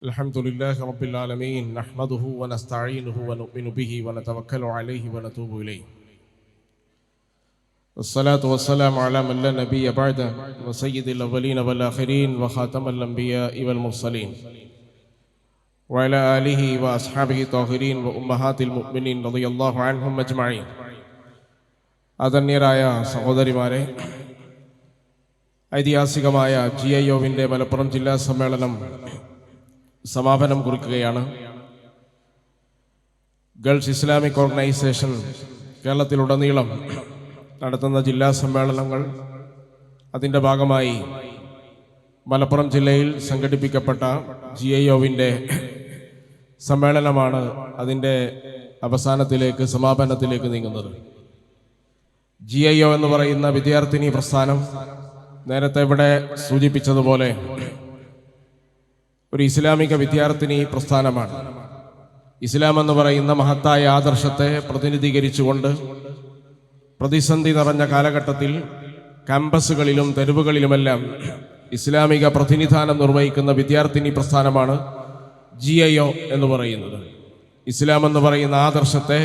الحمد لله رب العالمين نحمده ونستعينه ونؤمن به ونتوكل عليه ونتوب إليه والصلاة والسلام على من لا نبي بعده وسيد الأولين والآخرين وخاتم الأنبياء والمرسلين وعلى آله وأصحابه الطاهرين وأمهات المؤمنين رضي الله عنهم أجمعين. ആദരണീയരായ സഹോദരിമാരെ, ഐതിഹാസികമായ GIOവിൻ്റെ മലപ്പുറം ജില്ലാ സമ്മേളനം സമാപനം കുറിക്കുകയാണ്. ഗൾഫ് ഇസ്ലാമിക് ഓർഗനൈസേഷൻ കേരളത്തിലുടനീളം നടത്തുന്ന ജില്ലാ സമ്മേളനങ്ങൾ അതിൻ്റെ ഭാഗമായി മലപ്പുറം ജില്ലയിൽ സംഘടിപ്പിക്കപ്പെട്ട GIOവിൻ്റെ സമ്മേളനമാണ് അതിൻ്റെ അവസാനത്തിലേക്ക് സമാപനത്തിലേക്ക് നീങ്ങുന്നത്. GIO എന്ന് പറയുന്ന വിദ്യാർത്ഥിനി പ്രസ്ഥാനം നേരത്തെ ഇവിടെ സൂചിപ്പിച്ചതുപോലെ ഒരു ഇസ്ലാമിക വിദ്യാർത്ഥിനി പ്രസ്ഥാനമാണ്. ഇസ്ലാം എന്ന് പറയുന്ന മഹത്തായ ആദർശത്തെ പ്രതിനിധീകരിച്ചുകൊണ്ട് പ്രതിസന്ധി നിറഞ്ഞ കാലഘട്ടത്തിൽ ക്യാമ്പസുകളിലും തെരുവുകളിലുമെല്ലാം ഇസ്ലാമിക പ്രതിനിധാനം നിർവഹിക്കുന്ന വിദ്യാർത്ഥിനി പ്രസ്ഥാനമാണ് GIO എന്ന് പറയുന്നത്. ഇസ്ലാം എന്ന് പറയുന്ന ആദർശത്തെ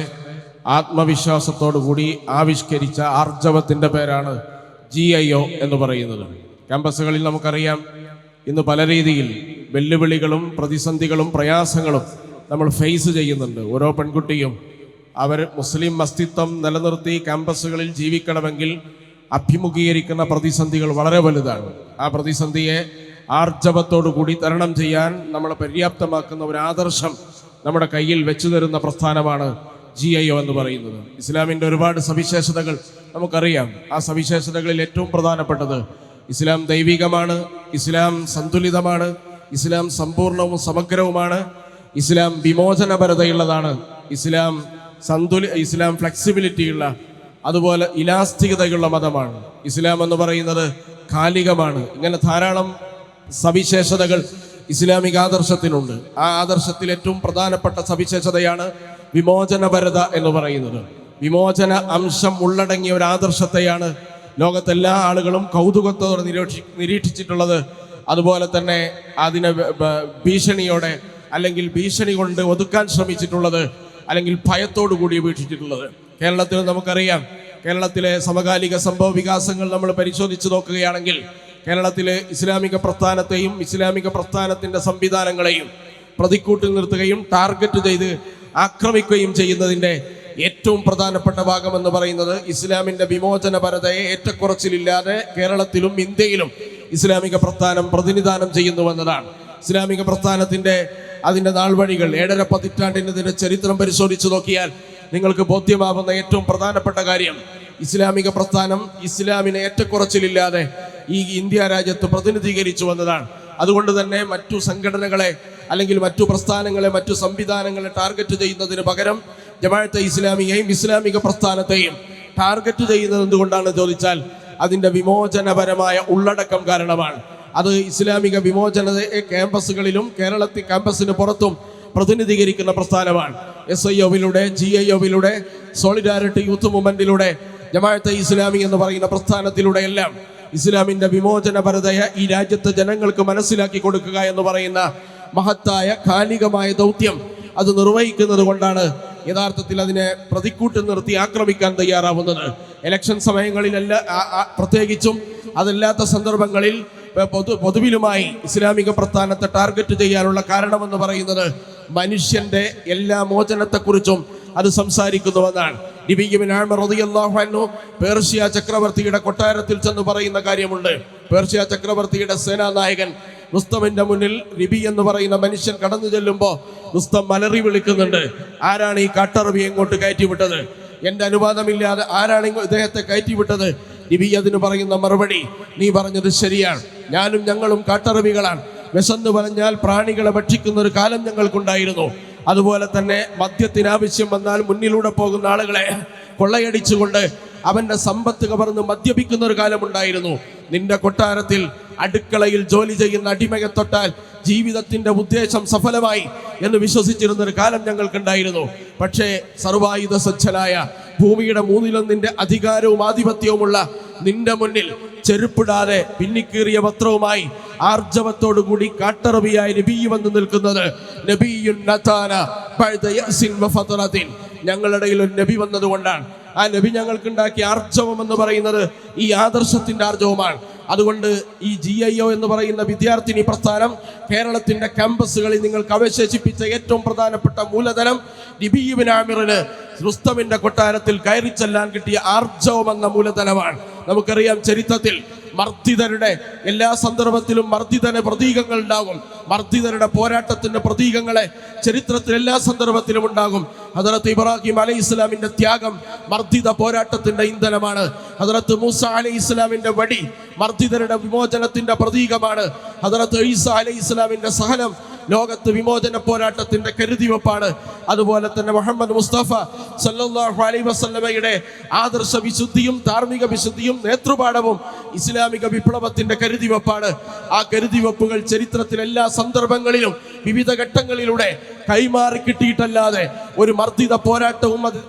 ആത്മവിശ്വാസത്തോടുകൂടി ആവിഷ്കരിച്ച ആർജവത്തിൻ്റെ പേരാണ് GIO എന്ന് പറയുന്നത്. ക്യാമ്പസുകളിൽ നമുക്കറിയാം, ഇന്ന് പല രീതിയിൽ വെല്ലുവിളികളും പ്രതിസന്ധികളും പ്രയാസങ്ങളും നമ്മൾ ഫേസ് ചെയ്യുന്നുണ്ട്. ഓരോ പെൺകുട്ടിയും അവർ മുസ്ലിം അസ്തിത്വം നിലനിർത്തി ക്യാമ്പസുകളിൽ ജീവിക്കണമെങ്കിൽ അഭിമുഖീകരിക്കുന്ന പ്രതിസന്ധികൾ വളരെ വലുതാണ്. ആ പ്രതിസന്ധിയെ ആർജവത്തോടു കൂടി തരണം ചെയ്യാൻ നമ്മളെ പര്യാപ്തമാക്കുന്ന ഒരു ആദർശം നമ്മുടെ കയ്യിൽ വെച്ചു തരുന്ന പ്രസ്ഥാനമാണ് GIO എന്ന് പറയുന്നത്. ഇസ്ലാമിൻ്റെ ഒരുപാട് സവിശേഷതകൾ നമുക്കറിയാം. ആ സവിശേഷതകളിൽ ഏറ്റവും പ്രധാനപ്പെട്ടത് ഇസ്ലാം ദൈവികമാണ്, ഇസ്ലാം സന്തുലിതമാണ്, ഇസ്ലാം സമ്പൂർണവും സമഗ്രവുമാണ്, ഇസ്ലാം വിമോചനപരതയുള്ളതാണ്, ഇസ്ലാം ഫ്ലെക്സിബിലിറ്റിയുള്ള, അതുപോലെ ഇലാസ്തികതയുള്ള മതമാണ്. ഇസ്ലാം എന്ന് പറയുന്നത് കാലികമാണ്. ഇങ്ങനെ ധാരാളം സവിശേഷതകൾ ഇസ്ലാമിക ആദർശത്തിനുണ്ട്. ആ ആദർശത്തിൽ ഏറ്റവും പ്രധാനപ്പെട്ട സവിശേഷതയാണ് വിമോചനപരത എന്ന് പറയുന്നത്. വിമോചന അംശം ഉള്ളടങ്ങിയ ഒരു ആദർശത്തെയാണ് ലോകത്തെല്ലാ ആളുകളും കൗതുകത്തോടെ നിരീക്ഷിച്ചിട്ടുള്ളത്. അതുപോലെ തന്നെ അതിനെ ഭീഷണിയോടെ അല്ലെങ്കിൽ ഭീഷണി കൊണ്ട് ഒതുക്കാൻ ശ്രമിച്ചിട്ടുള്ളത്, അല്ലെങ്കിൽ ഭയത്തോടു കൂടി വീക്ഷിച്ചിട്ടുള്ളത്. കേരളത്തിൽ നമുക്കറിയാം, കേരളത്തിലെ സമകാലിക സംഭവ വികാസങ്ങൾ നമ്മൾ പരിശോധിച്ച് നോക്കുകയാണെങ്കിൽ കേരളത്തിലെ ഇസ്ലാമിക പ്രസ്ഥാനത്തെയും ഇസ്ലാമിക പ്രസ്ഥാനത്തിൻ്റെ സംവിധാനങ്ങളെയും പ്രതിക്കൂട്ടിൽ നിർത്തുകയും ടാർഗറ്റ് ചെയ്ത് ആക്രമിക്കുകയും ചെയ്യുന്നതിൻ്റെ ഏറ്റവും പ്രധാനപ്പെട്ട ഭാഗമെന്ന് പറയുന്നത് ഇസ്ലാമിൻ്റെ വിമോചനപരതയെ ഏറ്റക്കുറച്ചിലില്ലാതെ കേരളത്തിലും ഇന്ത്യയിലും ഇസ്ലാമിക പ്രസ്ഥാനം പ്രതിനിധാനം ചെയ്യുന്നുവെന്നതാണ്. ഇസ്ലാമിക പ്രസ്ഥാനത്തിൻ്റെ അതിൻ്റെ നാൾവഴികൾ 7.5 പതിറ്റാണ്ടിൻ്റെ ചരിത്രം പരിശോധിച്ച് നോക്കിയാൽ നിങ്ങൾക്ക് ബോധ്യമാവുന്ന ഏറ്റവും പ്രധാനപ്പെട്ട കാര്യം ഇസ്ലാമിക പ്രസ്ഥാനം ഇസ്ലാമിനെ ഏറ്റക്കുറച്ചിലില്ലാതെ ഈ ഇന്ത്യ രാജ്യത്ത് പ്രതിനിധീകരിച്ചു വന്നതാണ്. അതുകൊണ്ട് തന്നെ മറ്റു സംഘടനകളെ അല്ലെങ്കിൽ മറ്റു പ്രസ്ഥാനങ്ങളെ, മറ്റു സംവിധാനങ്ങളെ ടാർഗറ്റ് ചെയ്യുന്നതിന് പകരം ജമാഅത്തെ ഇസ്ലാമിയെയും ഇസ്ലാമിക പ്രസ്ഥാനത്തെയും ടാർഗറ്റ് ചെയ്യുന്നത് എന്തുകൊണ്ടാണ് ചോദിച്ചാൽ അതിൻ്റെ വിമോചനപരമായ ഉള്ളടക്കം കാരണമാണ്. അത് ഇസ്ലാമിക വിമോചനത്തെ ക്യാമ്പസുകളിലും കേരളത്തിൽ ക്യാമ്പസിന് പുറത്തും പ്രതിനിധീകരിക്കുന്ന പ്രസ്ഥാനമാണ്. SIOവിലൂടെ GIOവിലൂടെ സോളിഡാരിറ്റി യൂത്ത് മൂവ്മെന്റിലൂടെ ജമാഅത്തെ ഇസ്ലാമി എന്ന് പറയുന്ന പ്രസ്ഥാനത്തിലൂടെ എല്ലാം ഇസ്ലാമിൻ്റെ വിമോചനപരതയെ ഈ രാജ്യത്തെ ജനങ്ങൾക്ക് മനസ്സിലാക്കി കൊടുക്കുക എന്ന് പറയുന്ന മഹത്തായ കാലികമായ ദൗത്യം അത് നിർവഹിക്കുന്നത് കൊണ്ടാണ് യഥാർത്ഥത്തിൽ അതിനെ പ്രതിക്കൂട്ടിൽ നിർത്തി ആക്രമിക്കാൻ തയ്യാറാവുന്നത്. ഇലക്ഷൻ സമയങ്ങളിലല്ല, പ്രത്യേകിച്ചും അതല്ലാത്ത സന്ദർഭങ്ങളിൽ പൊതുവിലുമായി ഇസ്ലാമിക പ്രസ്ഥാനത്തെ ടാർഗറ്റ് ചെയ്യാനുള്ള കാരണമെന്ന് പറയുന്നത് മനുഷ്യന്റെ എല്ലാ മോചനത്തെക്കുറിച്ചും അത് സംസാരിക്കുന്നുവെന്നാണ്. നബി റളിയല്ലാഹു അൻഹു പേർഷ്യ ചക്രവർത്തിയുടെ കൊട്ടാരത്തിൽ ചെന്ന് പറയുന്ന കാര്യമുണ്ട്. പേർഷ്യ ചക്രവർത്തിയുടെ സേനാനായകൻ റുസ്തമിന്റെ മുന്നിൽ നബി എന്ന് പറയുന്ന മനുഷ്യൻ കടന്നു ചെല്ലുമ്പോൾ റുസ്തം മലറി വിളിക്കുന്നുണ്ട്, ആരാണ് ഈ കാട്ടറബി എങ്ങോട്ട് കയറ്റിവിട്ടത്? എൻ്റെ അനുവാദമില്ലാതെ ആരാണ് ഇദ്ദേഹത്തെ കയറ്റിവിട്ടത്? നബി അതിന് പറയുന്ന മറുപടി, നീ പറഞ്ഞത് ശരിയാണ്, ഞാനും ഞങ്ങളും കാട്ടറബികളാണ്. വിശന്ന് പറഞ്ഞാൽ പ്രാണികളെ ഭക്ഷിക്കുന്ന ഒരു കാലം ഞങ്ങൾക്കുണ്ടായിരുന്നു. അതുപോലെ തന്നെ മദ്യത്തിനാവശ്യം വന്നാൽ മുന്നിലൂടെ പോകുന്ന ആളുകളെ കൊള്ളയടിച്ചുകൊണ്ട് അവന്റെ സമ്പത്ത് കവർന്ന് മദ്യപിക്കുന്ന ഒരു കാലമുണ്ടായിരുന്നു. നിന്റെ കൊട്ടാരത്തിൽ അടുക്കളയിൽ ജോലി ചെയ്യുന്ന അടിമയെ തൊട്ടാൽ ജീവിതത്തിന്റെ ഉദ്ദേശം സഫലമായി എന്ന് വിശ്വസിച്ചിരുന്ന ഒരു കാലം ഞങ്ങൾക്കുണ്ടായിരുന്നു. പക്ഷേ സർവായുധ സജ്ജനായ ഭൂമിയുടെ 1/3 അധികാരവും ആധിപത്യവുമുള്ള നിന്റെ മുന്നിൽ ചെരുപ്പിടാതെ പിന്നിക്കീറിയ വസ്ത്രവുമായി ആർജവത്തോടുകൂടി കാട്ടറബിയായി നബി വന്ന് നിൽക്കുന്നത് നബിയുൻ നതാന ബഅദ യഅസിൻ വഫതറത്തിൻ. ഞങ്ങളുടെ ഇടയിൽ ഒരു നബി വന്നതുകൊണ്ടാണ്. ആ നബി ഞങ്ങൾക്കുണ്ടാക്കിയ ആർജവം എന്ന് പറയുന്നത് ഈ ആദർശത്തിന്റെ ആർജവമാണ്. അതുകൊണ്ട് ഈ GIO എന്ന് പറയുന്ന വിദ്യാർത്ഥിനി പ്രസ്ഥാനം കേരളത്തിന്റെ ക്യാമ്പസുകളിൽ നിങ്ങൾക്ക് അവശേഷിപ്പിച്ച ഏറ്റവും പ്രധാനപ്പെട്ട മൂലധനം നബി ഇബ്നു ആമിറിന് റുസ്തമിന്റെ കൊട്ടാരത്തിൽ കയറി ചെല്ലാൻ കിട്ടിയ ആർജവം എന്ന മൂലധനമാണ്. നമുക്കറിയാം, ചരിത്രത്തിൽ മർദ്ദിതരുടെ എല്ലാ സന്ദർഭത്തിലും മർദ്ദിതന് പ്രതീകങ്ങൾ ഉണ്ടാകും. മർദ്ദിതരുടെ പോരാട്ടത്തിന്റെ പ്രതീകങ്ങളെ ചരിത്രത്തിൽ എല്ലാ സന്ദർഭത്തിലും ഉണ്ടാകും. ഹദറത്ത് ഇബ്രാഹിം അലൈഹി ഇസ്ലാമിന്റെ ത്യാഗം മർദ്ദിത പോരാട്ടത്തിന്റെ ഇന്ധനമാണ്. ഹദറത്ത് മൂസ അലൈഹി ഇസ്ലാമിന്റെ വടി മർദ്ദിതരുടെ വിമോചനത്തിന്റെ പ്രതീകമാണ്. ഹദറത്ത് ഈസ അലൈഹി ഇസ്ലാമിന്റെ സഹനം ലോകത്ത് വിമോചന പോരാട്ടത്തിന്റെ കരുതിവെപ്പാണ്. അതുപോലെ തന്നെ മുഹമ്മദ് മുസ്തഫ സല്ലല്ലാഹു അലൈഹി വസല്ലമയുടെ ആദർശ വിശുദ്ധിയും ധാർമ്മിക വിശുദ്ധിയും നേതൃപാഠവും ഇസ്ലാമിക വിപ്ലവത്തിന്റെ കരുതിവെപ്പാണ്. ആ കരുതിവെപ്പുകൾ ചരിത്രത്തിൽ എല്ലാ സന്ദർഭങ്ങളിലും വിവിധ ഘട്ടങ്ങളിലൂടെ കൈമാറി കിട്ടിയിട്ടല്ലാതെ ഒരു മർദ്ദിത പോരാട്ടവും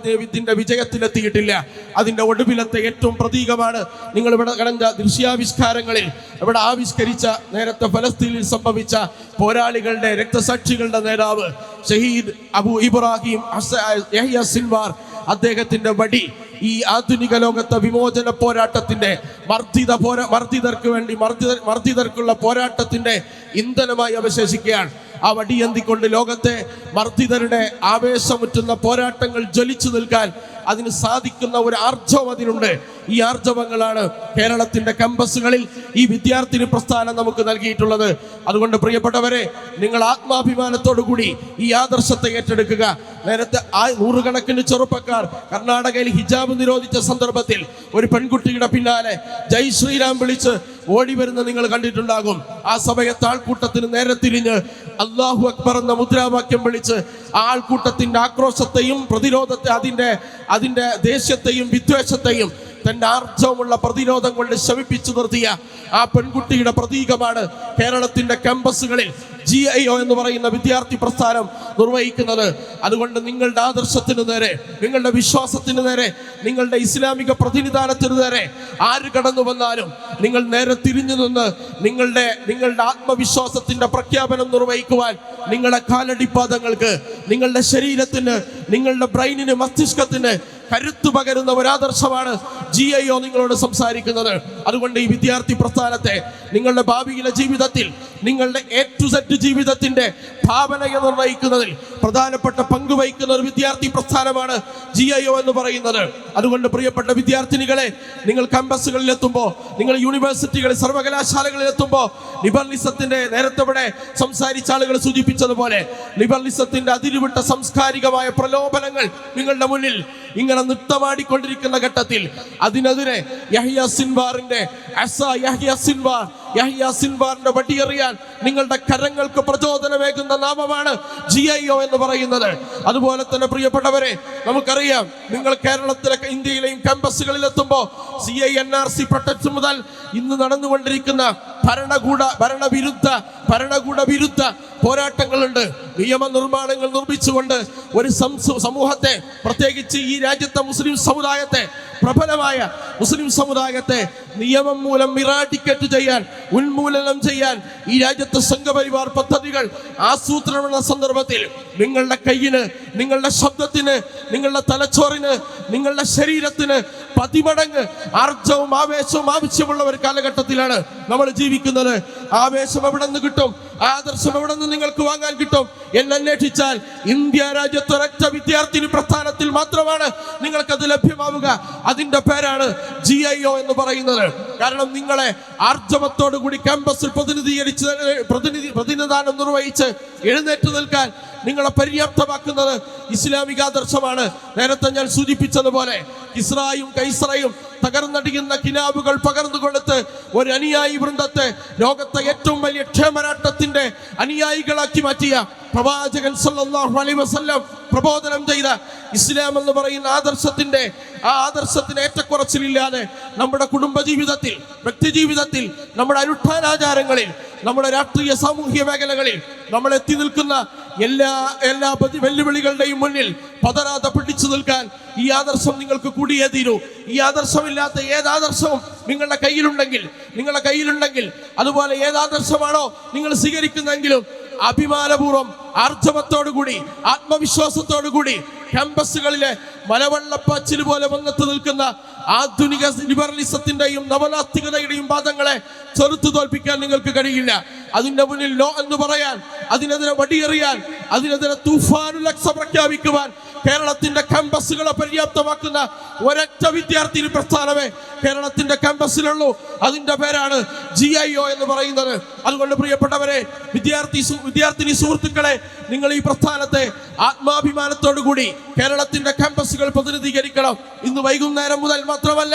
ഇതിന്റെ വിജയത്തിലെത്തിയിട്ടില്ല. അതിന്റെ ഒടുവിലത്തെ ഏറ്റവും പ്രതീകമാണ് നിങ്ങൾ ഇവിടെ കണ്ട ദൃശ്യാവിഷ്കാരങ്ങളിൽ ഇവിടെ ആവിഷ്കരിച്ച നേരത്തെ ഫലസ്തീനിൽ സംഭവിച്ച പോരാളികളുടെ രക്തസാക്ഷികളുടെ നേതാവ് ഷഹീദ് അബു ഇബ്രാഹിം യഹ്യ സിൻവാർ, അദ്ദേഹത്തിന്റെ വടി ഈ ആധുനിക ലോകത്തെ വിമോചന പോരാട്ടത്തിന്റെ മർദ്ദിതർക്കുള്ള പോരാട്ടത്തിന്റെ ഇന്ധനമായി അവശേഷിക്കുകയാണ്. ആ വടിയന്തിക്കൊണ്ട് ലോകത്തെ മർദ്ദിതരുടെ ആവേശമുറ്റുന്ന പോരാട്ടങ്ങൾ ജ്വലിച്ചു നിൽക്കാൻ അതിന് സാധിക്കുന്ന ഒരു ആർജവം അതിനുണ്ട്. ഈ ആർജവങ്ങളാണ് കേരളത്തിന്റെ ക്യാമ്പസുകളിൽ ഈ വിദ്യാർത്ഥിനി പ്രസ്ഥാനം നമുക്ക് നൽകിയിട്ടുള്ളത്. അതുകൊണ്ട് പ്രിയപ്പെട്ടവരെ, നിങ്ങൾ ആത്മാഭിമാനത്തോടു കൂടി ഈ ആദർശത്തെ ഏറ്റെടുക്കുക. നേരത്തെ നൂറുകണക്കിന് ചെറുപ്പക്കാർ കർണാടകയിൽ ഹിജാബ് നിരോധിച്ച സന്ദർഭത്തിൽ ഒരു പെൺകുട്ടിയുടെ പിന്നാലെ ജയ് ശ്രീരാം വിളിച്ച് ഓടി വരുന്ന നിങ്ങൾ കണ്ടിട്ടുണ്ടാകും. ആ സമയത്ത് ആൾക്കൂട്ടത്തിന് നേരെ തിരിഞ്ഞ് അല്ലാഹു അക്ബർ എന്ന മുദ്രാവാക്യം വിളിച്ച് ആൾക്കൂട്ടത്തിന്റെ ആക്രോശത്തെയും പ്രതിരോധത്തെ അതിന്റെ ദേഷ്യത്തെയും വിദ്വേഷത്തെയും തന്റെ ആർജവമുള്ള പ്രതിരോധം കൊണ്ട് ശമിപ്പിച്ചു നിർത്തിയ ആ പെൺകുട്ടിയുടെ പ്രതീകമാണ് കേരളത്തിന്റെ ക്യാമ്പസുകളിൽ GIO എന്ന് പറയുന്ന വിദ്യാർത്ഥി പ്രസ്ഥാനം നിർവഹിക്കുന്നത്. അതുകൊണ്ട് നിങ്ങളുടെ ആദർശത്തിന് നേരെ, നിങ്ങളുടെ വിശ്വാസത്തിന് നേരെ, നിങ്ങളുടെ ഇസ്ലാമിക പ്രതിനിധാനത്തിന് നേരെ ആര് കടന്നു വന്നാലും നിങ്ങൾ നേരെ തിരിഞ്ഞു നിന്ന് നിങ്ങളുടെ ആത്മവിശ്വാസത്തിന്റെ പ്രഖ്യാപനം നിർവഹിക്കുവാൻ നിങ്ങളുടെ കാലടിപ്പാദങ്ങൾക്ക്, നിങ്ങളുടെ ശരീരത്തിന്, നിങ്ങളുടെ ബ്രെയിനിന്, മസ്തിഷ്കത്തിന് കരുത്തു പകരുന്ന ഒരാദർശമാണ് GIO നിങ്ങളോട് സംസാരിക്കുന്നത്. അതുകൊണ്ട് ഈ വിദ്യാർത്ഥി പ്രസ്ഥാനത്തെ നിങ്ങളുടെ ഭാവിയിലെ ജീവിതത്തിൽ, നിങ്ങളുടെ A to Z ജീവിതത്തിന്റെ ഭാവനയെ നിർണ്ണയിക്കുന്നതിൽ പ്രധാനപ്പെട്ട പങ്ക് വഹിക്കുന്ന ഒരു വിദ്യാർത്ഥി പ്രസ്ഥാനമാണ് GIO എന്ന് പറയുന്നത്. അതുകൊണ്ട് പ്രിയപ്പെട്ട വിദ്യാർത്ഥിനികളെ, നിങ്ങൾ ക്യാമ്പസുകളിൽ എത്തുമ്പോൾ, നിങ്ങൾ യൂണിവേഴ്സിറ്റികളിൽ, സർവകലാശാലകളിൽ എത്തുമ്പോൾ ലിബറലിസത്തിന്റെ നേരത്തെ ഇവിടെ സംസാരിച്ച ആളുകൾ സൂചിപ്പിച്ചതുപോലെ ലിബറലിസത്തിന്റെ അതിരുവിട്ട സാംസ്കാരികമായ പ്രലോഭനങ്ങൾ നിങ്ങളുടെ മുന്നിൽ ഇങ്ങനെ നൃത്തമാടിക്കൊണ്ടിരിക്കുന്ന ഘട്ടത്തിൽ അതിനെതിരെ യഹ്യ സിൻവാറിന്റെ വടിയെറിയാൻ നിങ്ങളുടെ കരങ്ങൾക്ക് പ്രചോദനമേകുന്ന നാമമാണ് GIO എന്ന് പറയുന്നത്. അതുപോലെ തന്നെ പ്രിയപ്പെട്ടവരെ, നമുക്കറിയാം, നിങ്ങൾ കേരളത്തിലെ ഇന്ത്യയിലെയും ക്യാമ്പസുകളിൽ എത്തുമ്പോൾ CINRC പ്രൊട്ടക്ട് മുതൽ ഇന്ന് നടന്നുകൊണ്ടിരിക്കുന്ന ഭരണകൂട വിരുദ്ധ പോരാട്ടങ്ങളുണ്ട്. നിയമനിർമ്മാണങ്ങൾ നിർമ്മിച്ചുകൊണ്ട് ഒരു സമൂഹത്തെ, പ്രത്യേകിച്ച് ഈ രാജ്യത്തെ മുസ്ലിം സമുദായത്തെ, പ്രബലമായ മുസ്ലിം സമുദായത്തെ നിയമം മൂലം ഇറാഡിക്കേറ്റ് ചെയ്യാൻ, ഉന്മൂലനം ചെയ്യാൻ ഈ രാജ്യത്തെ സംഘപരിവാർ പദ്ധതികൾ ആസൂത്രണം എന്ന സന്ദർഭത്തിൽ നിങ്ങളുടെ കയ്യിന്, നിങ്ങളുടെ ശബ്ദത്തിന്, നിങ്ങളുടെ തലച്ചോറിന്, നിങ്ങളുടെ ശരീരത്തിന് 10 മടങ്ങ് ആർജവും ആവേശവും ആവശ്യമുള്ള ഒരു കാലഘട്ടത്തിലാണ് നമ്മൾ ജീവിക്കുന്നത്. ആവേശം എവിടെ നിന്ന് കിട്ടും? ആദർശം എവിടെ നിന്ന് നിങ്ങൾക്ക് വാങ്ങാൻ കിട്ടും എന്ന് അന്വേഷിച്ചാൽ ഇന്ത്യ രാജ്യത്ത് ഒരൊറ്റ വിദ്യാർത്ഥിനി പ്രസ്ഥാനത്തിൽ മാത്രമാണ് നിങ്ങൾക്കത് ലഭ്യമാവുക. അതിന്റെ പേരാണ് GIO എന്ന് പറയുന്നത്. കാരണം നിങ്ങളെ ആർജവത്തോടു കൂടി ക്യാമ്പസിൽ പ്രതിനിധാനം നിർവഹിച്ച് എഴുന്നേറ്റ് നിൽക്കാൻ നിങ്ങളെ പര്യാപ്തമാക്കുന്നത് ഇസ്ലാമിക ആദർശമാണ്. നേരത്തെ ഞാൻ സൂചിപ്പിച്ചതുപോലെ ഇസ്രായും കൈസറയും തകർന്നടിയുന്ന കിനാബുകൾ പകർന്നു കൊടുത്ത് ഒരു അനുയായി വൃന്ദത്തെ ലോകത്തെ ഏറ്റവും വലിയ ക്ഷേമരാട്ടത്തിന്റെ അനുയായികളാക്കി മാറ്റിയ പ്രവാചകൻ സല്ലല്ലാഹു അലൈഹി വസല്ലം പ്രബോധനം ചെയ്ത ഇസ്ലാം എന്ന് പറയുന്ന ആദർശത്തിന് ഏറ്റക്കുറച്ചിലില്ലാതെ നമ്മുടെ കുടുംബ ജീവിതത്തിൽ, വ്യക്തി ജീവിതത്തിൽ, നമ്മുടെ അനുഷ്ഠാനാചാരങ്ങളിൽ, നമ്മുടെ രാഷ്ട്രീയ സാമൂഹ്യ മേഖലകളിൽ നമ്മൾ എത്തി നിൽക്കുന്ന എല്ലാ വെല്ലുവിളികളുടെയും മുന്നിൽ പതരാതെ പിടിച്ചു നിൽക്കാൻ ഈ ആദർശം നിങ്ങൾക്ക് കൂടിയേ തീരൂ. ഈ ആദർശമില്ലാത്ത ഏതാദർശവും നിങ്ങളുടെ കയ്യിലുണ്ടെങ്കിൽ അതുപോലെ ഏതാദർശമാണോ നിങ്ങൾ സ്വീകരിക്കുന്നതെങ്കിലും അഭിമാനപൂർവ്വം ആർജവത്തോടുകൂടി ആത്മവിശ്വാസത്തോടുകൂടി ക്യാമ്പസുകളിലെ മലവെള്ളപ്പാച്ചിൽ പോലെ വന്നെത്തി നിൽക്കുന്ന ആധുനിക ലിബറലിസത്തിന്റെയും നവനാസ്തികതയുടെയും വാദങ്ങളെ ചെറുത്തു തോൽപ്പിക്കാൻ നിങ്ങൾക്ക് കഴിയില്ല. അതിന്റെ മുന്നിൽ നോ എന്ന് പറയാൻ, അതിനെതിരെ വടിയെറിയാൻ, അതിനെതിരെ തൂഫാനുൽ അക്സ പ്രഖ്യാപിക്കുവാൻ കേരളത്തിന്റെ ക്യാമ്പസുകളെ പര്യാപ്തമാക്കുന്ന ഒരൊറ്റ വിദ്യാർത്ഥി പ്രസ്ഥാനമേ കേരളത്തിന്റെ ക്യാമ്പസിലുള്ളൂ. അതിന്റെ പേരാണ് GIO എന്ന് പറയുന്നത്. അതുകൊണ്ട് പ്രിയപ്പെട്ടവരെ, വിദ്യാർത്ഥിനി സുഹൃത്തുക്കളെ, നിങ്ങൾ ഈ പ്രസ്ഥാനത്തെ ആത്മാഭിമാനത്തോടു കൂടി കേരളത്തിന്റെ ക്യാമ്പസുകൾ പ്രതിനിധീകരിക്കണം. ഇന്ന് വൈകുന്നേരം മുതൽ മാത്രമല്ല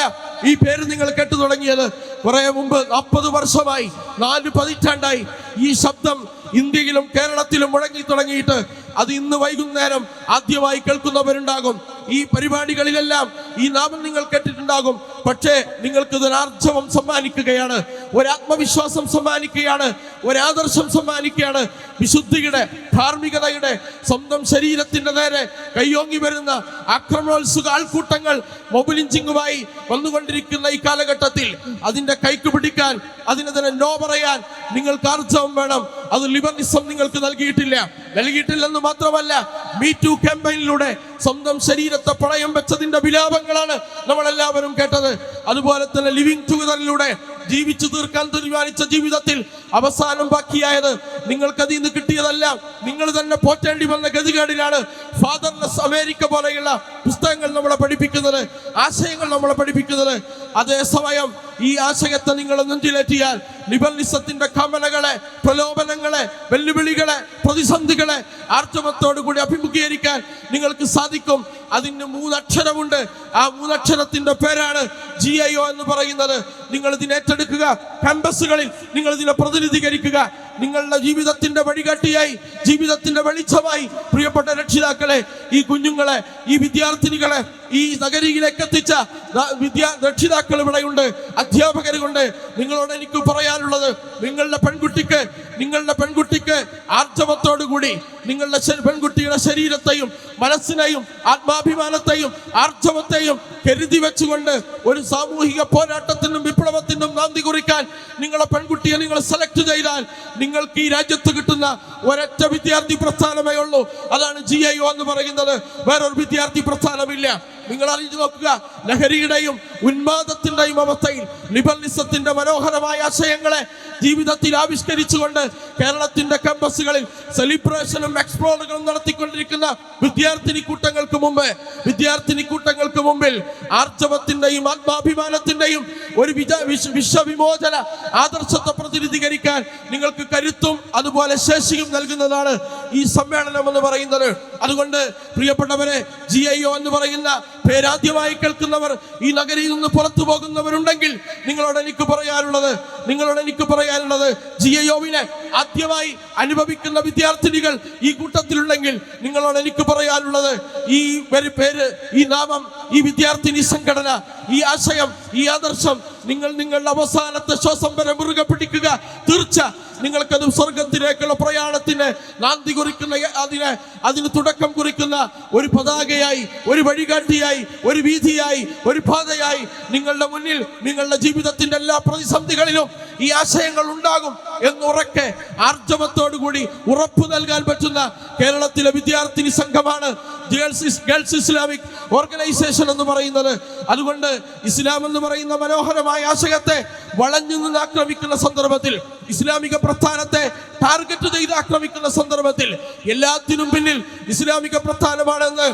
ഈ പേര് നിങ്ങൾ കേട്ടു തുടങ്ങിയത്. കുറെ മുമ്പ് 40 വർഷമായി, 4 പതിറ്റാണ്ടായി ഈ ശബ്ദം ഇന്ത്യയിലും കേരളത്തിലും മുഴങ്ങി തുടങ്ങിയിട്ട് അത് ഇന്ന് വൈകുന്നേരം ആദ്യമായി കേൾക്കുന്നവരുണ്ടാകും. ഈ പരിപാടികളിലെല്ലാം ഈ നാമം നിങ്ങൾ കേട്ടിട്ടുണ്ടാകും. പക്ഷേ നിങ്ങൾക്ക് ഇതിനാർജവം സമ്മാനിക്കുകയാണ്, ഒരാത്മവിശ്വാസം സമ്മാനിക്കുകയാണ്, ഒരാദർശം സമ്മാനിക്കുകയാണ്. വിശുദ്ധിയുടെ, ധാർമ്മികതയുടെ, സ്വന്തം ശരീരത്തിന്റെ നേരെ കയ്യോങ്ങി വരുന്ന ആക്രമണോത്സുക ആൾക്കൂട്ടങ്ങൾ മൊബിലിഞ്ചിങ്ങുമായി വന്നുകൊണ്ടിരിക്കുന്ന ഈ കാലഘട്ടത്തിൽ അതിന്റെ കൈക്ക് പിടിക്കാൻ, അതിനെതിരെ നോ പറയാൻ നിങ്ങൾക്ക് ആർജവം വേണം. അത് ലിബറലിസം നിങ്ങൾക്ക് നൽകിയിട്ടില്ലെന്ന് മാത്രമല്ല, മീ ടു ക്യാമ്പയിനിലൂടെ സ്വന്തം ശരീരത്തെ പണയം വെച്ചതിന്റെ വിലാപങ്ങളാണ് നമ്മളെല്ലാവരും കേട്ടത്. അതുപോലെ തന്നെ ലിവിങ് ടുഗദറിലൂടെ ജീവിച്ചു തീർക്കാൻ തീരുമാനിച്ച ജീവിതത്തിൽ അവസാനം ബാക്കിയായത് നിങ്ങൾക്ക് അതിൽ നിന്ന് കിട്ടിയതല്ല, നിങ്ങൾ തന്നെ പോറ്റേണ്ടി വന്ന ഗതികേടിലാണ് ഫാദർലെസ് അമേരിക്ക പോലെയുള്ള പുസ്തകങ്ങൾ നമ്മളെ പഠിപ്പിക്കുന്നത്, ആശയങ്ങൾ നമ്മളെ പഠിപ്പിക്കുന്നത്. അതേസമയം ഈ ആശയത്തെ നിങ്ങൾ നെഞ്ചിലേറ്റിയാൽ ലിബറലിസത്തിന്റെ കമനകളെ, പ്രലോഭനങ്ങളെ, വെല്ലുവിളികളെ, പ്രതിസന്ധികളെ ആർജവത്തോടു കൂടി അഭിമുഖീകരിക്കാൻ നിങ്ങൾക്ക് സാധിക്കും. അതിന് 3 അക്ഷരമുണ്ട്. ആ 3 അക്ഷരത്തിന്റെ പേരാണ് GIO എന്ന് പറയുന്നത്. നിങ്ങൾ ഇതിനെ ഏറ്റെടുക്കുക, ക്യാമ്പസുകളിൽ നിങ്ങൾ ഇതിനെ പ്രതിനിധീകരിക്കുക. നിങ്ങളുടെ ജീവിതത്തിന്റെ വഴികാട്ടിയായി, ജീവിതത്തിന്റെ വെളിച്ചമായി പ്രിയപ്പെട്ട രക്ഷിതാക്കളെ, ഈ കുഞ്ഞുങ്ങളെ, ഈ വിദ്യാർത്ഥിനികളെ ഈ നഗരിയിലേക്ക് എത്തിച്ച രക്ഷിതാക്കൾ ഇവിടെയുണ്ട്, അധ്യാപകരുണ്ട്. നിങ്ങളോട് എനിക്ക് പറയാനുള്ളത്, നിങ്ങളുടെ പെൺകുട്ടിക്ക് ആർജവത്തോടുകൂടി നിങ്ങളുടെ പെൺകുട്ടിയുടെ ശരീരത്തെയും മനസ്സിനെയും ആത്മാഭിമാനത്തെയും ആർജവത്തെയും കരുതി വെച്ചുകൊണ്ട് ഒരു സാമൂഹിക പോരാട്ടത്തിനും വിപ്ലവത്തിനും നാന്ദി കുറിക്കാൻ നിങ്ങളെ പെൺകുട്ടിയെ നിങ്ങൾ സെലക്ട് ചെയ്താൽ നിങ്ങൾക്ക് ഈ രാജ്യത്ത് കിട്ടുന്ന ഒരൊറ്റ വിദ്യാർത്ഥി പ്രസ്ഥാനമേ ഉള്ളൂ. അതാണ് GIO എന്ന് പറയുന്നത്. വേറൊരു വിദ്യാർത്ഥി പ്രസ്ഥാനമില്ല. നിങ്ങൾ അറിഞ്ഞു നോക്കുക, ലഹരിയുടെയും ഉന്മാദത്തിന്റെയും അവസ്ഥയിൽ ലിബറലിസത്തിന്റെ മനോഹരമായ ആശയങ്ങളെ ജീവിതത്തിൽ ആവിഷ്കരിച്ചുകൊണ്ട് കേരളത്തിന്റെ ക്യാമ്പസുകളിൽ സെലിബ്രേഷനും എക്സ്പ്ലോറുകളും നടത്തിക്കൊണ്ടിരിക്കുന്ന വിദ്യാർത്ഥിനി കൂട്ടങ്ങൾക്ക് മുമ്പിൽ ആർജവത്തിന്റെയും ആത്മാഭിമാനത്തിന്റെയും ഒരു വിശ്വവിമോചന ആദർശത്തെ പ്രതിനിധീകരിക്കാൻ നിങ്ങൾക്ക് കരുത്തും അതുപോലെ ശേഷിയും നൽകുന്നതാണ് ഈ സമ്മേളനം എന്ന് പറയുന്നത്. അതുകൊണ്ട് പ്രിയപ്പെട്ടവരെ, GIO എന്ന് പറയുന്ന പേരാദ്യമായി കേൾക്കുന്നവർ, ഈ നഗരിയിൽ നിന്ന് പുറത്തു പോകുന്നവരുണ്ടെങ്കിൽ നിങ്ങളോട് എനിക്ക് പറയാനുള്ളത് GIOവിനെ ആദ്യമായി അനുഭവിക്കുന്ന വിദ്യാർത്ഥിനികൾ ഈ കൂട്ടത്തിലുണ്ടെങ്കിൽ നിങ്ങളോട് എനിക്ക് പറയാനുള്ളത്, ഈ പേര്, ഈ നാമം, ഈ വിദ്യാർത്ഥിനി സംഘടന, ഈ ആശയം, ഈ ആദർശം നിങ്ങളുടെ അവസാനത്തെ ശ്വാസം വരെ മുറുകെ പിടിക്കുക. തീർച്ച നിങ്ങൾക്കത് സ്വർഗത്തിലേക്കുള്ള പ്രയാണത്തിന് നാന്തി കുറിക്കുന്ന, അതിന് തുടക്കം കുറിക്കുന്ന ഒരു പതാകയായി, ഒരു വഴികാട്ടിയായി, ഒരു വീതിയായി, ഒരു പാതയായി നിങ്ങളുടെ മുന്നിൽ നിങ്ങളുടെ ജീവിതത്തിന്റെ എല്ലാ പ്രതിസന്ധികളിലും ഈ ആശയങ്ങൾ ഉണ്ടാകും എന്നുറക്കെ ആർജവത്തോടുകൂടി ഉറപ്പു നൽകാൻ പറ്റുന്ന കേരളത്തിലെ വിദ്യാർത്ഥിനി സംഘമാണ് ഗേൾസ് ഇസ്ലാമിക് ഓർഗനൈസേഷൻ എന്ന് പറയുന്നത്. അതുകൊണ്ട് ഇസ്ലാം എന്ന് പറയുന്ന മനോഹരമായ ആശയത്തെ വളഞ്ഞു നിന്ന് ആക്രമിക്കുന്ന സന്ദർഭത്തിൽ, ഇസ്ലാമിക പ്രസ്ഥാനത്തെ ടാർഗറ്റ് ചെയ്ത് ആക്രമിക്കുന്ന സന്ദർഭത്തിൽ എല്ലാത്തിനും പിന്നിൽ ഇസ്ലാമിക പ്രസ്ഥാനമാണെന്ന്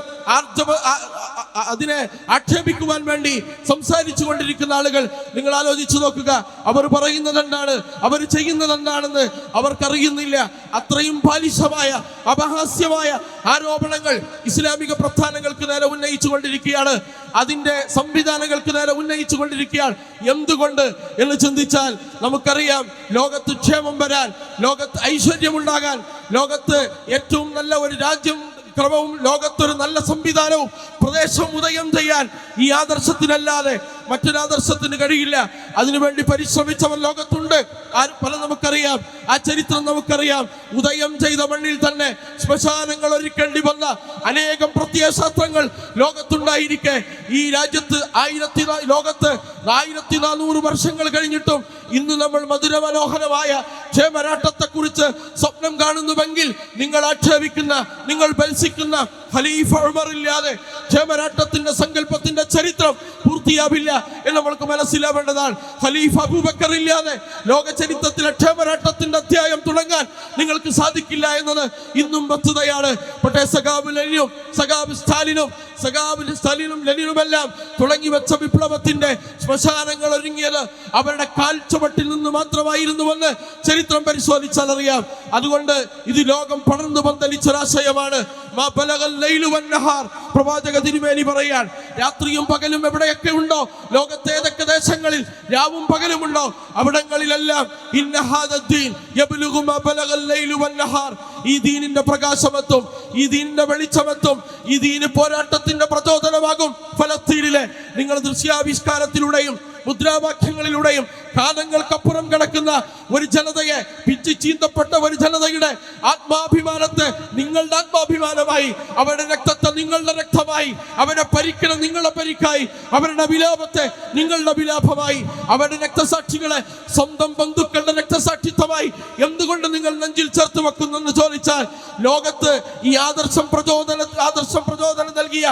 അതിനെ ആക്ഷേപിക്കുവാൻ വേണ്ടി സംസാരിച്ചു കൊണ്ടിരിക്കുന്ന ആളുകൾ നിങ്ങൾ ആലോചിച്ചു നോക്കുക. അവർ പറയുന്നത് എന്താണ്, അവർ ചെയ്യുന്നത് എന്താണെന്ന് അവർക്കറിയുന്നില്ല. അത്രയും ബാലിശമായ, അപഹാസ്യമായ ആരോപണങ്ങൾ ഇസ്ലാമിക പ്രസ്ഥാനങ്ങൾക്ക് നേരെ ഉന്നയിച്ചു കൊണ്ടിരിക്കുകയാണ്, അതിന്റെ സംവിധാനങ്ങൾക്ക് നേരെ ഉന്നയിച്ചു കൊണ്ടിരിക്കുകയാണ്. എന്തുകൊണ്ട് എന്ന് ചിന്തിച്ചാൽ നമുക്കറിയാം, ലോകത്ത് ക്ഷേമം വരാൻ, ലോകത്ത് ഐശ്വര്യമുണ്ടാകാൻ, ലോകത്ത് ഏറ്റവും നല്ല ഒരു രാജ്യം ക്രമവും, ലോകത്തൊരു നല്ല സംവിധാനവും പ്രദേശം ഉദയം ചെയ്യാൻ ഈ ആദർശത്തിനല്ലാതെ മറ്റൊരാദർശത്തിന് കഴിയില്ല. അതിനുവേണ്ടി പരിശ്രമിച്ചവർ ലോകത്തുണ്ട്. നമുക്കറിയാം, ആ ചരിത്രം നമുക്കറിയാം. ഉദയം ചെയ്ത മണ്ണിൽ തന്നെ ശ്മശാനങ്ങൾ ഒരുക്കേണ്ടി വന്ന അനേകം പ്രത്യയശാസ്ത്രങ്ങൾ ലോകത്തുണ്ടായിരിക്കെ ഈ രാജ്യത്ത് 1400 വർഷങ്ങൾ കഴിഞ്ഞിട്ടും ഇന്ന് നമ്മൾ മധുരമനോഹരമായ ക്ഷേമരാട്ടത്തെ കുറിച്ച് സ്വപ്നം കാണുന്നുവെങ്കിൽ നിങ്ങൾ ആക്ഷേപിക്കുന്ന, നിങ്ങൾ ബൽസിക്കുന്ന ഖലീഫ ഉമറില്ലാതെ ക്ഷേമരാട്ടത്തിന്റെ സങ്കല്പത്തിന്റെ ചരിത്രം പൂർത്തിയാവില്ല എന്ന് നമ്മൾക്ക് മനസ്സിലാവേണ്ടതാണ്. ഖലീഫ അബൂബക്കർ ഇല്ലാതെ ലോക ചരിത്രത്തിലെ ക്ഷേമരാട്ടത്തിന്റെ അധ്യായം തുടങ്ങാൻ നിങ്ങൾക്ക് സാധിക്കില്ല എന്നത് ഇന്നും വസ്തുതയാണ്. പക്ഷേ സഖാബ് സ്റ്റാലിനും ലെനിനുമെല്ലാം തുടങ്ങി വെച്ച വിപ്ലവത്തിന്റെ ശ്മശാനങ്ങൾ ഒരുങ്ങിയത് അവരുടെ കാൽച്ചുവട്ടിൽ നിന്ന് മാത്രമായിരുന്നുവെന്ന് ചരിത്രം പരിശോധിച്ചാൽ അറിയാം. അതുകൊണ്ട് ഇത് ലോകം പടർന്നു പന്തലിച്ചൊരാശയമാണ്. പ്രവാചക തിരുമേനി പറയാൻ, രാത്രിയും പകലും എവിടെയൊക്കെ ഉണ്ടോ, ലോകത്തെ ഏതൊക്കെ ദേശങ്ങളിൽ രാവും പകലുമുണ്ടോ, അവിടങ്ങളിലെല്ലാം ഈ ദീനിന്റെ പ്രകാശമെത്തും, ഈ ദീനിന്റെ വെളിച്ചമെത്തും, ഈ ദീന് പോരാട്ടത്തിന്റെ പ്രചോദനമാകും. ഫലസ്തീനിലെ നിങ്ങൾ ദൃശ്യാവിഷ്കാരത്തിലൂടെയും മുദ്രാവാക്യങ്ങളിലൂടെയും കാലങ്ങൾക്കപ്പുറം കിടക്കുന്ന ഒരു ജനതയെ, പിച്ചി ചീന്തപ്പെട്ട ഒരു ജനതയുടെ ആത്മാഭിമാനത്തെ നിങ്ങളുടെ ആത്മാഭിമാനമായി, അവരുടെ രക്തത്തെ നിങ്ങളുടെ രക്തമായി, അവരുടെ പരിക്കിനെ നിങ്ങളുടെ പരിക്കായി, അവരുടെ വിലാപത്തെ നിങ്ങളുടെ വിലാപമായി, അവരുടെ രക്തസാക്ഷികളെ സ്വന്തം ബന്ധുക്കളുടെ രക്തസാക്ഷിത്വമായി എന്തുകൊണ്ട് നിങ്ങൾ നെഞ്ചിൽ ചേർത്ത് വെക്കുന്നെന്ന് ചോദിച്ചാൽ, ലോകത്ത് ഈ ആദർശം പ്രചോദനം നൽകിയ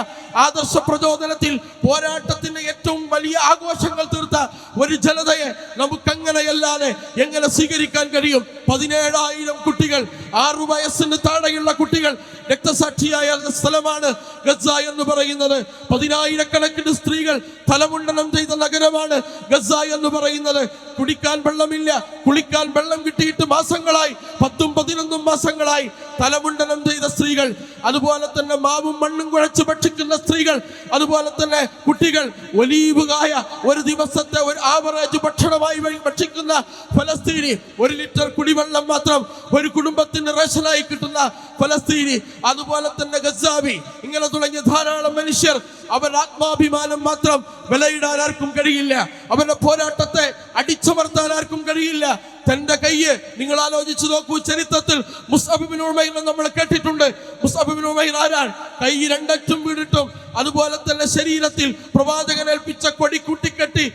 ആദർശ പ്രചോദനത്തിൽ പോരാട്ടത്തിന്റെ ഏറ്റവും വലിയ ആഘോഷങ്ങൾ തീർത്ത ഒരു ജനതയെ നമുക്കങ്ങനെയല്ലാതെ എങ്ങനെ സ്വീകരിക്കാൻ കഴിയും? 17,000 കുട്ടികൾ, 6 വയസ്സിന് താഴെയുള്ള കുട്ടികൾ രക്തസാക്ഷിയായ സ്ഥലമാണ് ഗസ എന്ന് പറയുന്നത്. 10,000 സ്ത്രീകൾ തലമുണ്ടനം ചെയ്ത നഗരമാണ് ഗസ എന്ന് പറയുന്നത്. കുടിക്കാൻ വെള്ളമില്ല, കുളിക്കാൻ വെള്ളം കിട്ടിയിട്ട് മാസങ്ങളായി, 10-11 മാസങ്ങളായി തലമുണ്ടനം ചെയ്ത സ്ത്രീകൾ, അതുപോലെ തന്നെ മാവും മണ്ണും കുഴച്ച് ഭക്ഷിക്കുന്ന സ്ത്രീകൾ, അതുപോലെ തന്നെ കുട്ടികൾ ഒലീവുകായ ഒരു ദിവസത്തെ ഒരു ആവറേജ് ഭക്ഷണമായി ഭക്ഷിക്കുന്ന ഫലസ്തീനി, 1 ലിറ്റർ കുടിവെള്ളം മാത്രം ഒരു കുടുംബത്തിന് റേഷനായി കിട്ടുന്ന ഫലസ്തീനി, അതുപോലെ തന്നെ ഗസാവി, ഇങ്ങനെ തുടങ്ങിയ ധാരാളം മനുഷ്യർ അവരുടെ ആത്മാഭിമാനം മാത്രം വിലയിടാൻ ആർക്കും കഴിയില്ല. അവരുടെ പോരാട്ടത്തെ അടിച്ചമർത്താൻ ആർക്കും കഴിയില്ല. തന്റെ കയ്യ് നിങ്ങൾ ആലോചിച്ചു നോക്കൂ. ചരിത്രത്തിൽ മുസ്അബ് ഇബ്നു ഉമൈർ നമ്മൾ കേട്ടിട്ടുണ്ട്. മുസ്അബ് ഇബ്നു ഉമൈർ ആരാണ്? കൈ രണ്ടറ്റും വീണിട്ടും അതുപോലെ തന്നെ ശരീരത്തിൽ പ്രവാചകൻ ഏൽപ്പിച്ച കൊടി കൂട്ടിക്കെട്ടി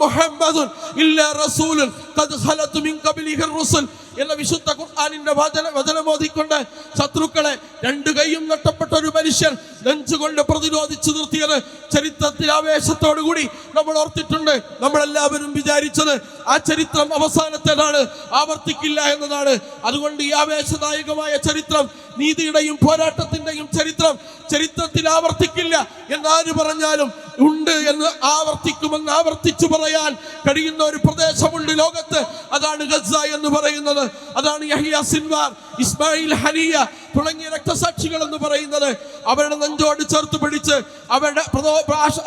മുഹമ്മദുൻ ഇല്ലാ റസൂലുൻ ഖദ് ഖലതു മിൻ ഖബ്ലിഹി റുസുൽ എന്ന വിശുദ്ധ ഖുർആനിന്റെ വചനം ഓതിക്കൊണ്ട് ശത്രുക്കളെ 2 കൈയും നഷ്ടപ്പെട്ട ഒരു മനുഷ്യൻ നെഞ്ചുകൊണ്ട് പ്രതിരോധിച്ചു നിർത്തിയത് ചരിത്രത്തിൽ ആവേശത്തോടുകൂടി നമ്മൾ ഓർത്തിട്ടുണ്ട്. നമ്മളെല്ലാവരും വിചാരിച്ചത് ആ ചരിത്രം അവസാനത്തേതാണ്, ആവർത്തിക്കില്ല എന്നതാണ്. അതുകൊണ്ട് ഈ ആവേശദായകമായ ചരിത്രം, നീതിയുടെയും പോരാട്ടത്തിന്റെയും ചരിത്രത്തിൽ ആവർത്തിക്കില്ല എന്നാര് പറഞ്ഞാലും ഉണ്ട് എന്ന് ആവർത്തിച്ചു പറയാൻ കഴിയുന്ന ഒരു പ്രദേശമുണ്ട് ലോകത്ത്. അതാണ് ഗസ എന്ന് പറയുന്നത്. അതാണ് യഹ്യ സിൻവാർ, ഇസ്മായിൽ ഹനിയ തുടങ്ങിയ രക്തസാക്ഷികൾ എന്ന് പറയുന്നത്. അവരുടെ നെഞ്ചോട് ചേർത്ത് പിടിച്ച് അവരുടെ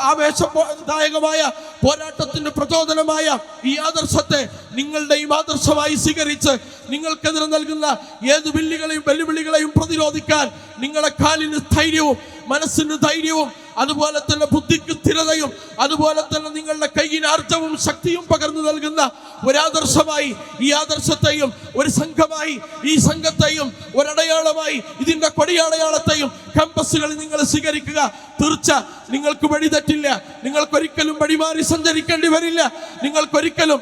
ആവേശദായകമായ പോരാട്ടത്തിന്റെ പ്രചോദനമായ ഈ ആദർശത്തെ നിങ്ങളുടെയും ആദർശമായി സ്വീകരിച്ച് നിങ്ങൾക്കെതിരെ നൽകുന്ന ഏത് വെല്ലുവിളികളെയും പ്രതിരോധിക്കാൻ നിങ്ങളുടെ കാലിന് ധൈര്യവും മനസ്സിന് ധൈര്യവും അതുപോലെ തന്നെ ബുദ്ധിക്ക് സ്ഥിരതയും അതുപോലെ തന്നെ നിങ്ങളുടെ കൈയിന് ആർജവും ശക്തിയും പകർന്നു നൽകുന്ന ഒരാദർശമായി ഈ ആദർശത്തെയും, ഒരു സംഘമായി ഈ സംഘത്തെയും, ഒരടയാളമായി ഇതിന്റെ കൊടിയടയാളത്തെയും ക്യാമ്പസുകളിൽ നിങ്ങൾ സ്വീകരിക്കുക. തീർച്ച നിങ്ങൾക്ക് വഴിതെറ്റില്ല. നിങ്ങൾക്കൊരിക്കലും വഴിമാറി സഞ്ചരിക്കേണ്ടി വരില്ല. നിങ്ങൾക്കൊരിക്കലും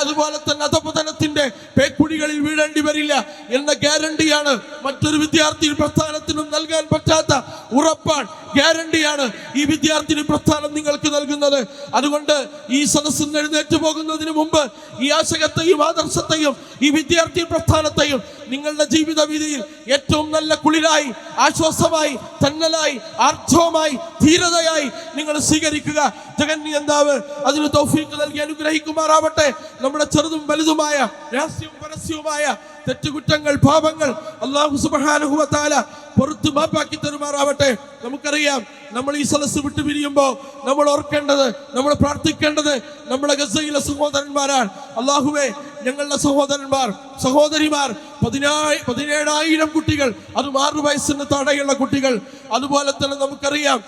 അതുപോലെ തന്നെ അധപതനത്തിന്റെ പേക്കുടികളിൽ വീഴേണ്ടി വരില്ല എന്ന ഗ്യാരണ്ടിയാണ് മറ്റൊരു വിദ്യാർത്ഥി പ്രസ്ഥാനത്തിനും നൽകാൻ പറ്റാത്ത ഉറപ്പാണ്, ഗ്യാരണ്ടിയാണ് ഈ വിദ്യാർത്ഥി പ്രസ്ഥാനം നിങ്ങൾക്ക് നൽകുന്നത്. അതുകൊണ്ട് ഈ സദസ്സിൽ എഴുന്നേറ്റ് പോകുന്നതിന് മുമ്പ് ഈ ആശയത്തെയും ആദർശത്തെയും ഈ വിദ്യാർത്ഥി പ്രസ്ഥാനത്തെയും നിങ്ങളുടെ ജീവിത വീതിയിൽ ഏറ്റവും നല്ല കുളിരായി, ആശ്വാസമായി, തന്നലായി, ആർജവമായി, ധീരതയായി നിങ്ങൾ സ്വീകരിക്കുക. ജഗന്നിയന്താവ് അതിന് തൗഫീഖ് നൽകി അനുഗ്രഹിക്കുമാറാവട്ടെ. നമ്മുടെ ചെറുതും വലുതുമായ രഹസ്യവും പരസ്യവുമായ തെറ്റുകുറ്റങ്ങൾ, പാപങ്ങൾ അല്ലാഹു സുബ്ഹാനഹു വ തആല പുറത്ത് മാപ്പാക്കി തരുമാറാവട്ടെ. നമുക്കറിയാം, നമ്മൾ ഈ സദസ്സ് വിട്ടു പിരിയുമ്പോൾ നമ്മൾ ഓർക്കേണ്ടത്, നമ്മൾ പ്രാർത്ഥിക്കേണ്ടത് നമ്മുടെ ഗസയിലെ സഹോദരന്മാരാണ്. അല്ലാഹുവേ, ഞങ്ങളുടെ സഹോദരന്മാർ സഹോദരിമാർ 17,000 കുട്ടികൾ, അത് 6 വയസ്സിന് താഴെയുള്ള കുട്ടികൾ. അതുപോലെ തന്നെ നമുക്കറിയാം,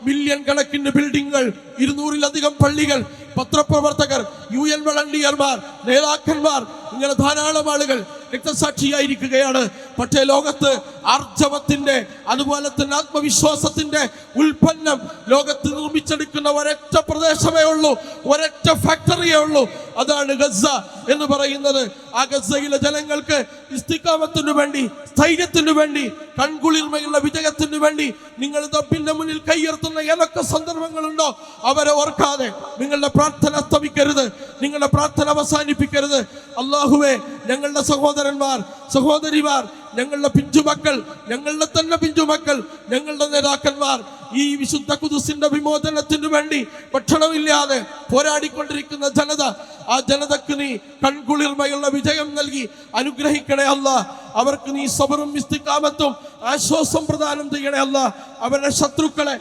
മില്യൺ കണക്കിന് ബിൽഡിങ്ങുകൾ, 200-ലധികം പള്ളികൾ, പത്രപ്രവർത്തകർ, UN വളണ്ടിയർമാർ, നേതാക്കന്മാർ, ഇങ്ങനെ ധാരാളം ആളുകൾ രക്തസാക്ഷിയായിരിക്കുകയാണ്. പക്ഷേ ലോകത്ത് ആർജവത്തിന്റെ, അതുപോലെ തന്നെ ആത്മവിശ്വാസത്തിന്റെ ഉൽപ്പന്നം ലോകത്ത് നിർമ്മിച്ചെടുക്കുന്ന ഒരൊറ്റ പ്രദേശമേ ഉള്ളൂ, ഒരൊറ്റ ഫാക്ടറിയേ ഉള്ളൂ. അതാണ് ഗസ എന്ന് പറയുന്നത്. ആ ഗസയിലെ ജനങ്ങൾക്ക് ഇസ്തിഖാമത്തിനു വേണ്ടി, സ്ഥൈര്യത്തിനു വേണ്ടി, കൺകുളിർമയുള്ള വിജയത്തിനു വേണ്ടി നിങ്ങൾ റബ്ബിന്റെ മുന്നിൽ കൈയുയർത്തുന്ന ഏതൊക്കെ സന്ദർഭങ്ങളുണ്ടോ അവരെ ഓർക്കാതെ നിങ്ങളുടെ പ്രാർത്ഥന സ്തമിക്കരുത്, നിങ്ങളുടെ പ്രാർത്ഥന അവസാനിപ്പിക്കരുത്. അല്ലാഹുവേ, ഞങ്ങളുടെ സഹോദരന്മാർ സഹോദരിമാർ, ഞങ്ങളുടെ പിഞ്ചുമക്കൾ, ഞങ്ങളുടെ തന്നെ പിഞ്ചുമക്കൾ, ഞങ്ങളുടെ നേതാക്കന്മാർ ഈ വിശുദ്ധ ഖുദ്സിന്റെ വിമോചനത്തിനു വേണ്ടി ഭക്ഷണമില്ലാതെ പോരാടിക്കൊണ്ടിരിക്കുന്ന ജനത, ആ ജനതക്ക് നീ കൺകുളിർമയുള്ള വിജയം നൽകി അനുഗ്രഹിക്കണേ അല്ലാ. അവർക്ക് നീ സബറും ഇസ്തിഖാമത്തും ആശ്വാസം പ്രദാനം ചെയ്യണേ അല്ലാ. അവരുടെ ശത്രുക്കളെ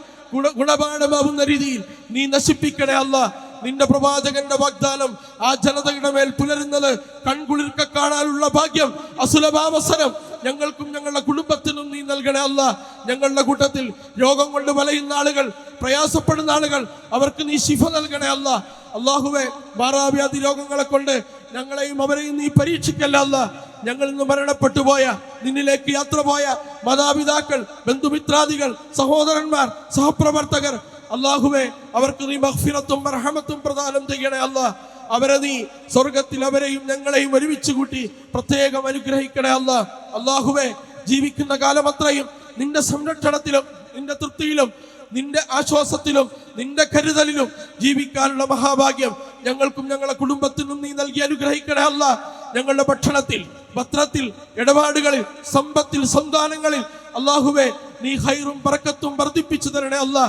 ഗുണപാഠമാവുന്ന രീതിയിൽ നീ നശിപ്പിക്കണേ അല്ലാ. നിന്റെ പ്രവാചകന്റെ വാഗ്ദാനം ആ ജനതയുടെ മേൽ പുലരുന്നത് കൺകുളിർക്ക കാണാനുള്ള ഭാഗ്യം, അസുലഭാവസരം ഞങ്ങൾക്കും ഞങ്ങളുടെ കുടുംബത്തിനും നീ നൽകണേ അല്ലാ. ഞങ്ങളുടെ കൂട്ടത്തിൽ രോഗം കൊണ്ട് വലയുന്ന ആളുകൾ, പ്രയാസപ്പെടുന്ന ആളുകൾ, അവർക്ക് നീ ശിഫ നൽകണേ അല്ലാ. അല്ലാഹുവേ, മാറാവ്യാധി രോഗങ്ങളെ കൊണ്ട് ഞങ്ങളെയും അവരെയും നീ പരീക്ഷിക്കല്ല അല്ലാ. ഞങ്ങളിൽ നിന്ന് മരണപ്പെട്ടു പോയ, നിന്നിലേക്ക് യാത്ര പോയ മാതാപിതാക്കൾ, ബന്ധുമിത്രാദികൾ, സഹോദരന്മാർ, സഹപ്രവർത്തകർ, അല്ലാഹുവേ, അവർക്ക് നീ മഗ്ഫിറത്തും മർഹമത്തും പ്രദാനം ചെയ്യണേ അല്ലാ. അവരെ നീ സ്വർഗത്തിൽ അവരെയും ഞങ്ങളെയും ഒരുമിച്ച് കൂട്ടി പ്രത്യേകം അനുഗ്രഹിക്കണേ അല്ലാ. അല്ലാഹുവേ, ജീവിക്കുന്ന കാലം അത്രയും നിന്റെ സംരക്ഷണത്തിലും നിന്റെ തൃപ്തിയിലും നിന്റെ ആശ്വാസത്തിലും നിന്റെ കരുതലിലും ജീവിക്കാനുള്ള മഹാഭാഗ്യം ഞങ്ങൾക്കും ഞങ്ങളുടെ കുടുംബത്തിനും നീ നൽകി അനുഗ്രഹിക്കണേ അല്ലാ. ഞങ്ങളുടെ ഭക്ഷണത്തിൽ, പത്രത്തിൽ, ഇടപാടുകളിൽ, സമ്പത്തിൽ, സന്താനങ്ങളിൽ അല്ലാഹുവേ, നീ ഖൈറും ബറക്കത്തും വർദ്ധിപ്പിച്ചു തരണേ അല്ലാ.